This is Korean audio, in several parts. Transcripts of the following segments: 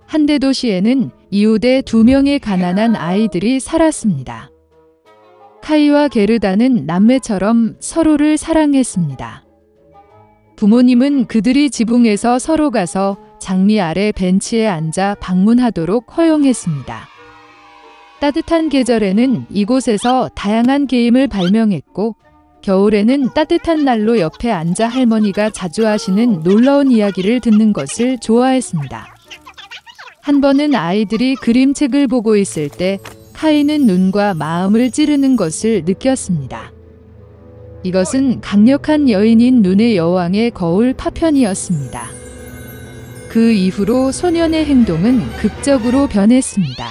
한 대도시에는 이웃의 2명의 가난한 아이들이 살았습니다. 카이와 게르다는 남매처럼 서로를 사랑했습니다. 부모님은 그들이 지붕에서 서로 가서 장미 아래 벤치에 앉아 방문하도록 허용했습니다. 따뜻한 계절에는 이곳에서 다양한 게임을 발명했고, 겨울에는 따뜻한 난로 옆에 앉아 할머니가 자주 하시는 놀라운 이야기를 듣는 것을 좋아했습니다. 한 번은 아이들이 그림책을 보고 있을 때 카이는 눈과 마음을 찌르는 것을 느꼈습니다. 이것은 강력한 여인인 눈의 여왕의 거울 파편이었습니다. 그 이후로 소년의 행동은 극적으로 변했습니다.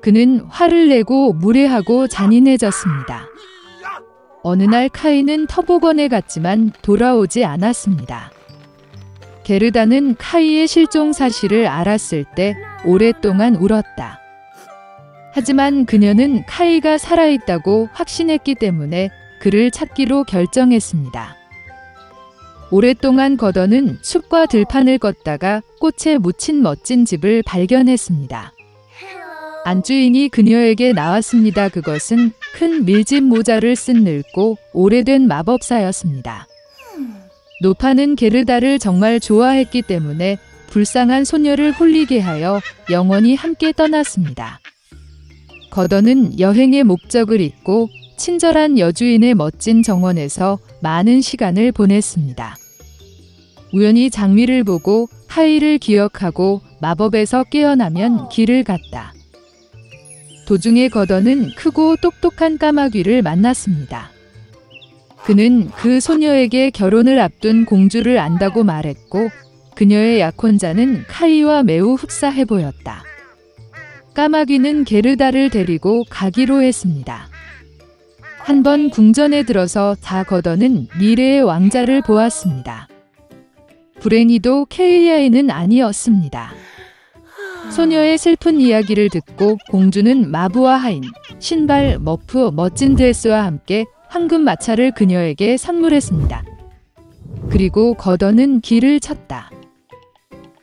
그는 화를 내고 무례하고 잔인해졌습니다. 어느 날 카이는 터보건에 갔지만 돌아오지 않았습니다. 게르다는 카이의 실종 사실을 알았을 때 오랫동안 울었다. 하지만 그녀는 카이가 살아있다고 확신했기 때문에 그를 찾기로 결정했습니다. 오랫동안 거더는 숲과 들판을 걷다가 꽃에 묻힌 멋진 집을 발견했습니다. 안주인이 그녀에게 나왔습니다. 그것은 큰 밀짚 모자를 쓴 늙고 오래된 마법사였습니다. 노파는 게르다를 정말 좋아했기 때문에 불쌍한 소녀를 홀리게 하여 영원히 함께 떠났습니다. 거더는 여행의 목적을 잊고 친절한 여주인의 멋진 정원에서 많은 시간을 보냈습니다. 우연히 장미를 보고 카이를 기억하고 마법에서 깨어나면 길을 갔다. 도중에 거더는 크고 똑똑한 까마귀를 만났습니다. 그는 그 소녀에게 결혼을 앞둔 공주를 안다고 말했고, 그녀의 약혼자는 카이와 매우 흡사해 보였다. 까마귀는 게르다를 데리고 가기로 했습니다. 한 번 궁전에 들어서 거더는 미래의 왕자를 보았습니다. 불행히도 케이아이는 아니었습니다. 소녀의 슬픈 이야기를 듣고 공주는 마부와 하인, 신발, 머프, 멋진 드레스와 함께 황금 마차를 그녀에게 선물했습니다. 그리고 거더는 길을 쳤다.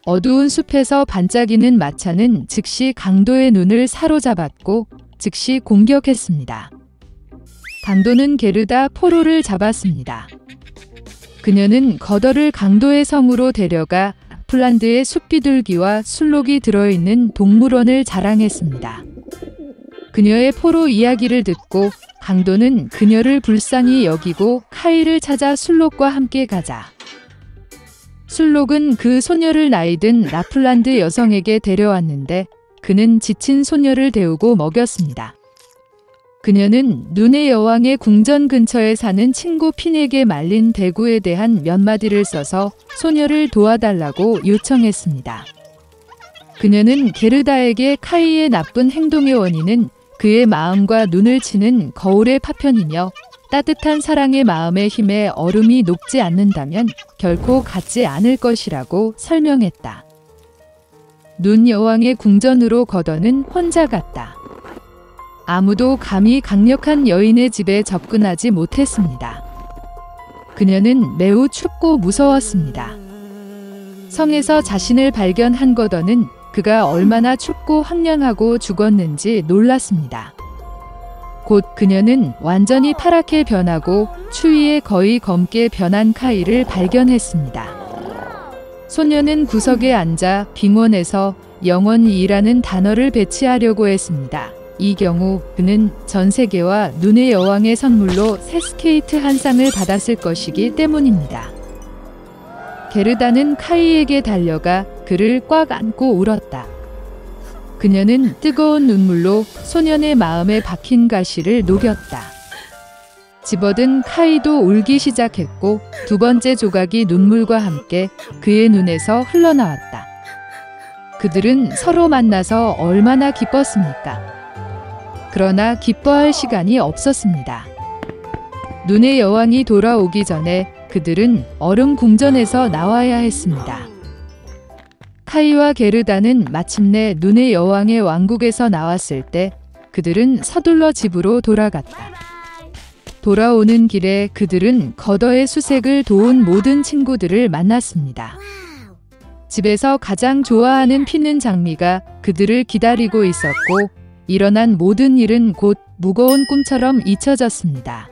어두운 숲에서 반짝이는 마차는 즉시 강도의 눈을 사로잡았고 즉시 공격했습니다. 강도는 게르다 포로를 잡았습니다. 그녀는 거더를 강도의 성으로 데려가 폴란드의 숲비둘기와 술록이 들어있는 동물원을 자랑했습니다. 그녀의 포로 이야기를 듣고 강도는 그녀를 불쌍히 여기고 카이를 찾아 술록과 함께 가자. 술록은 그 소녀를 나이든 라플란드 여성에게 데려왔는데 그는 지친 소녀를 데우고 먹였습니다. 그녀는 눈의 여왕의 궁전 근처에 사는 친구 핀에게 말린 대구에 대한 몇 마디를 써서 소녀를 도와달라고 요청했습니다. 그녀는 게르다에게 카이의 나쁜 행동의 원인은 그의 마음과 눈을 치는 거울의 파편이며 따뜻한 사랑의 마음의 힘에 얼음이 녹지 않는다면 결코 갖지 않을 것이라고 설명했다. 눈 여왕의 궁전으로 거더는 혼자 갔다. 아무도 감히 강력한 여인의 집에 접근하지 못했습니다. 그녀는 매우 춥고 무서웠습니다. 성에서 자신을 발견한 거더는 그가 얼마나 춥고 황량하고 죽었는지 놀랐습니다. 곧 그녀는 완전히 파랗게 변하고 추위에 거의 검게 변한 카이를 발견했습니다. 소녀는 구석에 앉아 빙원에서 영원이라는 단어를 배치하려고 했습니다. 이 경우 그는 전 세계와 눈의 여왕의 선물로 새 스케이트 한 쌍을 받았을 것이기 때문입니다. 게르다는 카이에게 달려가 그를 꽉 안고 울었다. 그녀는 뜨거운 눈물로 소년의 마음에 박힌 가시를 녹였다. 집어든 카이도 울기 시작했고 두 번째 조각이 눈물과 함께 그의 눈에서 흘러나왔다. 그들은 서로 만나서 얼마나 기뻤습니까? 그러나 기뻐할 시간이 없었습니다. 눈의 여왕이 돌아오기 전에 그들은 얼음 궁전에서 나와야 했습니다. 카이와 게르다는 마침내 눈의 여왕의 왕국에서 나왔을 때 그들은 서둘러 집으로 돌아갔다. 돌아오는 길에 그들은 거더의 수색을 도운 모든 친구들을 만났습니다. 집에서 가장 좋아하는 피는 장미가 그들을 기다리고 있었고 일어난 모든 일은 곧 무거운 꿈처럼 잊혀졌습니다.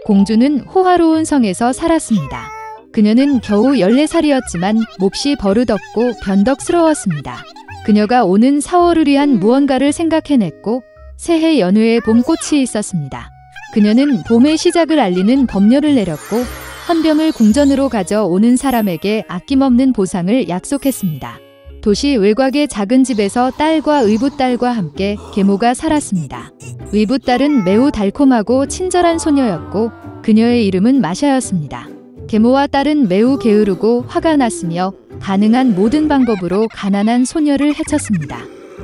공주는 호화로운 성에서 살았습니다. 그녀는 겨우 14살이었지만 몹시 버릇없고 변덕스러웠습니다. 그녀가 오는 4월을 위한 무언가를 생각해냈고 새해 연회에 봄꽃이 있었습니다. 그녀는 봄의 시작을 알리는 법률을 내렸고 헌병을 궁전으로 가져오는 사람에게 아낌없는 보상을 약속했습니다. 도시 외곽의 작은 집에서 딸과 의붓딸과 함께 계모가 살았습니다. 의붓딸은 매우 달콤하고 친절한 소녀였고 그녀의 이름은 마샤였습니다. 계모와 딸은 매우 게으르고 화가 났으며 가능한 모든 방법으로 가난한 소녀를 해쳤습니다.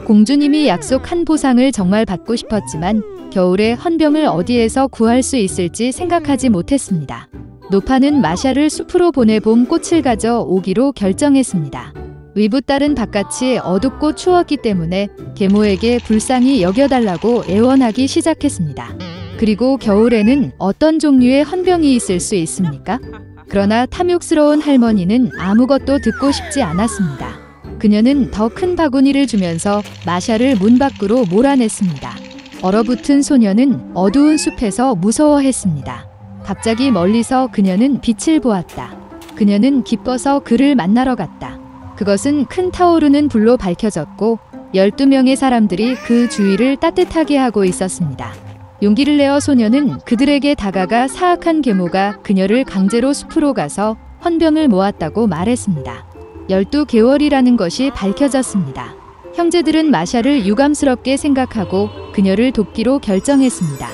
공주님이 약속한 보상을 정말 받고 싶었지만 겨울에 헌병을 어디에서 구할 수 있을지 생각하지 못했습니다. 노파는 마샤를 숲으로 보내 봄꽃을 가져오기로 결정했습니다. 의붓딸은 바깥이 어둡고 추웠기 때문에 계모에게 불쌍히 여겨달라고 애원하기 시작했습니다. 그리고 겨울에는 어떤 종류의 헌병이 있을 수 있습니까? 그러나 탐욕스러운 할머니는 아무것도 듣고 싶지 않았습니다. 그녀는 더 큰 바구니를 주면서 마샤를 문 밖으로 몰아냈습니다. 얼어붙은 소녀는 어두운 숲에서 무서워했습니다. 갑자기 멀리서 그녀는 빛을 보았다. 그녀는 기뻐서 그를 만나러 갔다. 그것은 큰 타오르는 불로 밝혀졌고 12명의 사람들이 그 주위를 따뜻하게 하고 있었습니다. 용기를 내어 소녀는 그들에게 다가가 사악한 계모가 그녀를 강제로 숲으로 가서 헌병을 모았다고 말했습니다. 12개월이라는 것이 밝혀졌습니다. 형제들은 마샤를 유감스럽게 생각하고 그녀를 돕기로 결정했습니다.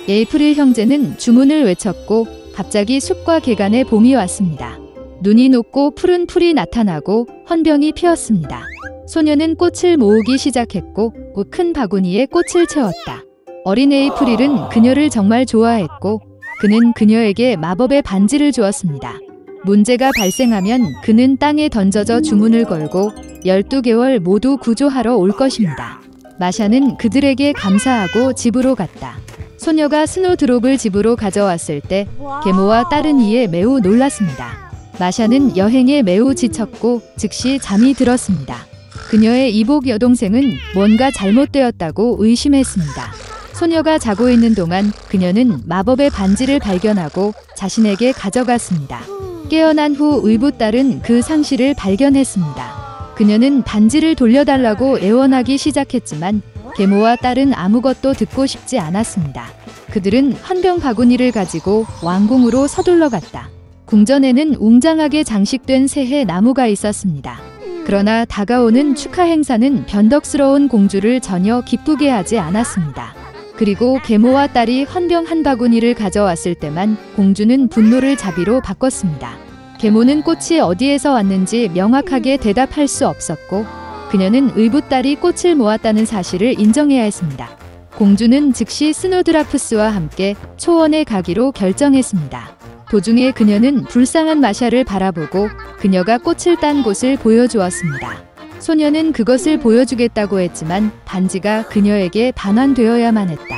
에이프릴 형제는 주문을 외쳤고 갑자기 숲과 개간에 봄이 왔습니다. 눈이 녹고 푸른 풀이 나타나고 헌병이 피었습니다. 소녀는 꽃을 모으기 시작했고 곧 큰 바구니에 꽃을 채웠다. 어린 에이프릴은 그녀를 정말 좋아했고 그는 그녀에게 마법의 반지를 주었습니다. 문제가 발생하면 그는 땅에 던져져 주문을 걸고 12개월 모두 구조하러 올 것입니다. 마샤는 그들에게 감사하고 집으로 갔다. 소녀가 스노드롭을 집으로 가져왔을 때 계모와 딸은 이에 매우 놀랐습니다. 마샤는 여행에 매우 지쳤고 즉시 잠이 들었습니다. 그녀의 이복 여동생은 뭔가 잘못되었다고 의심했습니다. 소녀가 자고 있는 동안 그녀는 마법의 반지를 발견하고 자신에게 가져갔습니다. 깨어난 후 의붓딸은 그 상실을 발견했습니다. 그녀는 반지를 돌려달라고 애원하기 시작했지만 계모와 딸은 아무것도 듣고 싶지 않았습니다. 그들은 헌병 바구니를 가지고 왕궁으로 서둘러 갔다. 궁전에는 웅장하게 장식된 새해 나무가 있었습니다. 그러나 다가오는 축하 행사는 변덕스러운 공주를 전혀 기쁘게 하지 않았습니다. 그리고 계모와 딸이 헌병 한 바구니를 가져왔을 때만 공주는 분노를 자비로 바꿨습니다. 계모는 꽃이 어디에서 왔는지 명확하게 대답할 수 없었고 그녀는 의붓딸이 꽃을 모았다는 사실을 인정해야 했습니다. 공주는 즉시 스노드라프스와 함께 초원에 가기로 결정했습니다. 도중에 그녀는 불쌍한 마샤를 바라보고 그녀가 꽃을 딴 곳을 보여주었습니다. 소녀는 그것을 보여주겠다고 했지만 반지가 그녀에게 반환되어야만 했다.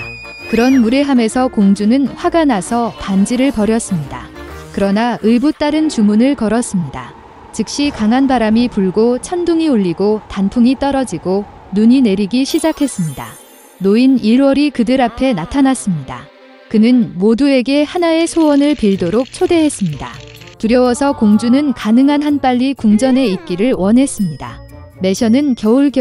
그런 무례함에서 공주는 화가 나서 반지를 버렸습니다. 그러나 의붓딸은 주문을 걸었습니다. 즉시 강한 바람이 불고 천둥이 울리고 단풍이 떨어지고 눈이 내리기 시작했습니다. 노인 1월이 그들 앞에 나타났습니다. 그는 모두에게 하나의 소원을 빌도록 초대했습니다. 두려워서 공주는 가능한 한 빨리 궁전에 있기를 원했습니다. 매셔는 겨울,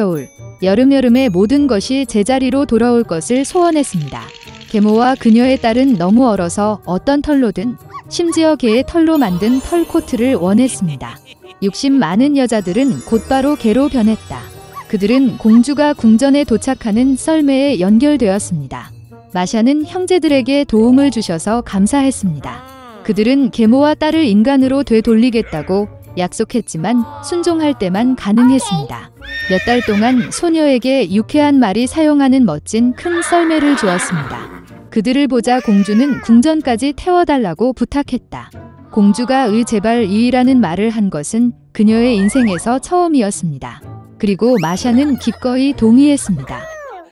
여름의 모든 것이 제자리로 돌아올 것을 소원했습니다. 계모와 그녀의 딸은 너무 얼어서 어떤 털로든 심지어 개의 털로 만든 털코트를 원했습니다. 욕심 많은 여자들은 곧바로 개로 변했다. 그들은 공주가 궁전에 도착하는 썰매에 연결되었습니다. 마샤는 형제들에게 도움을 주셔서 감사했습니다. 그들은 계모와 딸을 인간으로 되돌리겠다고 약속했지만 순종할 때만 가능했습니다. 몇 달 동안 소녀에게 유쾌한 말이 사용하는 멋진 큰 썰매를 주었습니다. 그들을 보자 공주는 궁전까지 태워달라고 부탁했다. 공주가 제발 이라는 말을 한 것은 그녀의 인생에서 처음이었습니다. 그리고 마샤는 기꺼이 동의했습니다.